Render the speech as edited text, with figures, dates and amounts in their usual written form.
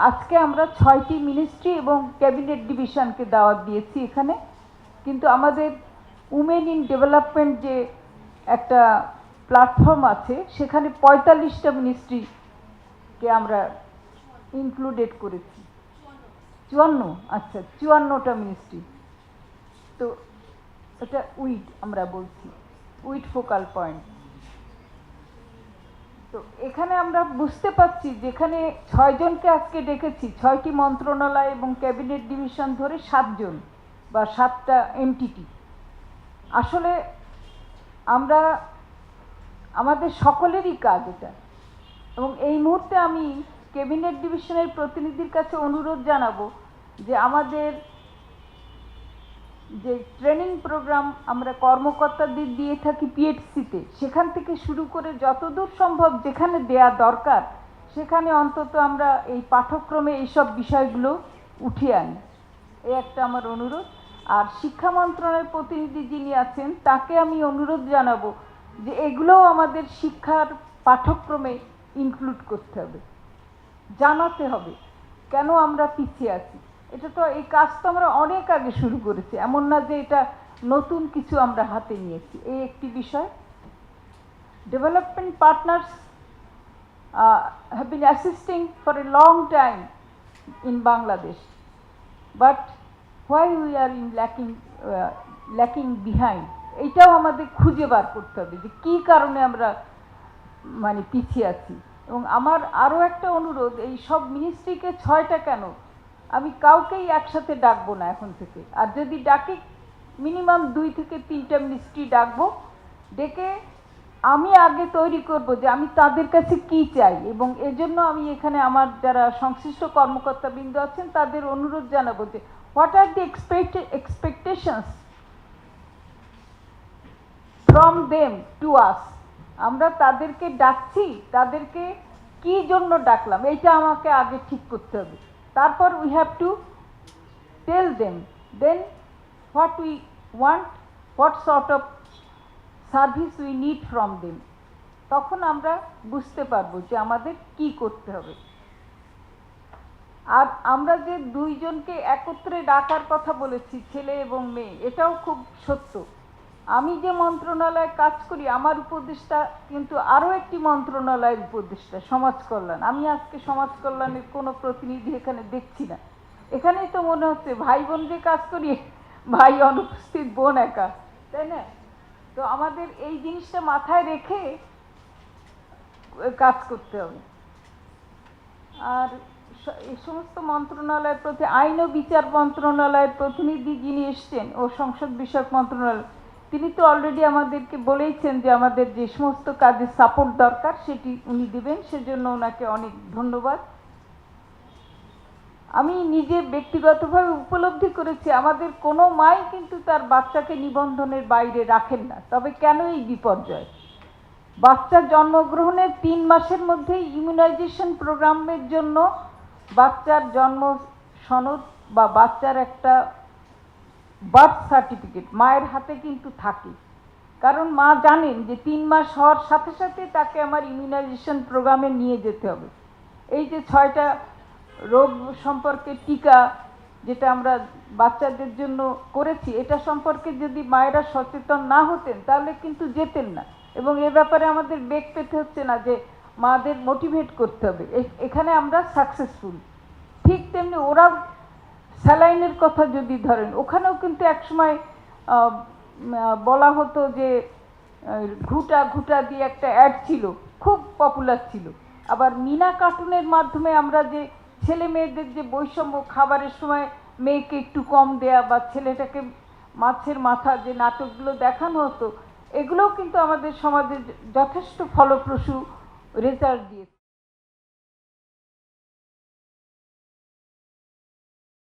আজকে আমরা 6টি মিনিস্ট্রি এবং ক্যাবিনেট ডিভিশনকে দাওয়াত দিয়েছি এখানে। কিন্তু আমাদের উমেন ইন ডেভেলপমেন্ট যে একটা প্ল্যাটফর্ম আছে, সেখানে 45টা মিনিস্ট্রিকে আমরা ইনক্লুডেড করেছি। 54, আচ্ছা 54টা মিনিস্ট্রি। তো এটা উইড আমরা বলছি, উইড ফোকাল পয়েন্ট। তো এখানে আমরা বুঝতে পারছি যেখানে 6 জনকে আজকে ডেকেছি, 6টি মন্ত্রণালয় এবং ক্যাবিনেট ডিভিশন ধরে 7 জন বা 7টা এনটিটি। আসলে আমরা আমাদের সকলেরই কাজ এটা, এবং এই মুহূর্তে আমি ক্যাবিনেট ডিভিশনের প্রতিনিধির কাছে অনুরোধ জানাবো যে আমাদের যে ট্রেনিং প্রোগ্রাম আমরা কর্মকর্তাদের দিয়ে থাকি পিএইচসিতে, সেখান থেকে শুরু করে যতদূর সম্ভব যেখানে দেয়া দরকার সেখানে অন্তত আমরা এই পাঠ্যক্রমে এইসব বিষয়গুলো উঠিয়ে আনি। এই একটা আমার অনুরোধ। আর শিক্ষা মন্ত্রণালয়ের প্রতিনিধি যিনি আছেন তাকে আমি অনুরোধ জানাবো যে এগুলোও আমাদের শিক্ষার পাঠ্যক্রমে ইনক্লুড করতে হবে, জানাতে হবে কেন আমরা পিছিয়ে আছি। এটা তো এই কাজ তো আমরা অনেক আগে শুরু করেছি, এমন না যে এটা নতুন কিছু আমরা হাতে নিয়েছি। এই একটি বিষয়। Development partners have been assisting for a long time in Bangladesh, but why we are in lacking behind, এটাও আমাদের খুঁজে বার করতে হবে যে কী কারণে আমরা মানে পিছিয়ে আছি। এবং আমার আরও একটা অনুরোধ, এই সব মিনিস্ট্রিকে 6টা কেন, আমি কাউকেই একসাথে ডাকবো না এখন থেকে। আর যদি ডাকি মিনিমাম 2 থেকে 3টা মিনিস্ট্রি ডাকবো, ডেকে আমি আগে তৈরি করব যে আমি তাদের কাছে কি চাই, এবং এজন্য আমি এখানে আমার যারা সংশ্লিষ্ট কর্মকর্তাবৃন্দ আছেন তাদের অনুরোধ জানাবো যে what are the expectations from them to us. আমরা তাদেরকে ডাকছি, তাদেরকে কি জন্য ডাকলাম এইটা আমাকে আগে ঠিক করতে হবে। তারপর we have to tell them then what we want, what sort of service we need from them. তখন আমরা বুঝতে পারবো যে আমাদের কি করতে হবে। আর আমরা যে 2 জনকে একত্রে ডাকার কথা বলেছি, ছেলে এবং মেয়ে, এটাও খুব সত্য। আমি যে মন্ত্রণালয়ে কাজ করি, আমার উপদেষ্টা কিন্তু আরও একটি মন্ত্রণালয়ের উপদেষ্টা, সমাজ কল্যাণ। আমি আজকে সমাজ কল্যাণের কোনো প্রতিনিধি এখানে দেখছি না। এখানেই তো মনে হচ্ছে ভাই বোন যে কাজ করি, ভাই অনুপস্থিত, বোন একা, তাই না? তো আমাদের এই জিনিসটা মাথায় রেখে কাজ করতে হবে। আর এই সমস্ত মন্ত্রণালয়ের প্রতি, আইন ও বিচার মন্ত্রণালয়ের প্রতিনিধি যিনি এসছেন ও সংসদ বিষয়ক মন্ত্রণালয়, তিনি তো অলরেডি আমাদেরকে বলেইছেন যে আমাদের যে সমস্ত কাজে সাপোর্ট দরকার সেটি উনি দেবেন, সেজন্য ওনাকে অনেক ধন্যবাদ। আমি নিজে ব্যক্তিগতভাবে উপলব্ধি করেছি আমাদের কোনো মাই কিন্তু তার বাচ্চাকে নিবন্ধনের বাইরে রাখেন না। তবে কেন এই বিপর্যয়? বাচ্চা জন্মগ্রহণের 3 মাসের মধ্যে ইমিউনাইজেশন প্রোগ্রামের জন্য বাচ্চার জন্ম সনদ বা বাচ্চার একটা বার্থ সার্টিফিকেট মায়ের হাতে কিন্তু থাকে। কারণ মা জানেন যে 3 মাস হওয়ার সাথে সাথে তাকে আমার ইমিউনাইজেশন প্রোগ্রামে নিয়ে যেতে হবে। এই যে 6টা রোগ সম্পর্কে টিকা যেটা আমরা বাচ্চাদের জন্য করেছি, এটা সম্পর্কে যদি মায়েরা সচেতন না হতেন তাহলে কিন্তু যেতেন না। এবং এ ব্যাপারে আমাদের বেগ পেতে হচ্ছে না যে মাদের মোটিভেট করতে হবে, এখানে আমরা সাকসেসফুল। ঠিক তেমনি ওরা স্যালাইনের কথা যদি ধরেন, ওখানেও কিন্তু একসময় বলা হতো যে ঘুটা ঘুটা দিয়ে একটা অ্যাড ছিল, খুব পপুলার ছিল। আবার মিনা কার্টুনের মাধ্যমে আমরা যে ছেলে মেয়েদের যে বৈষম্য, খাবারের সময় মেয়েকে একটু কম দেয়া বা ছেলেটাকে মাছের মাথা যে নাটকগুলো দেখানো হতো, এগুলোও কিন্তু আমাদের সমাজে যথেষ্ট ফলপ্রসূ রেজাল্ট দিয়েছে।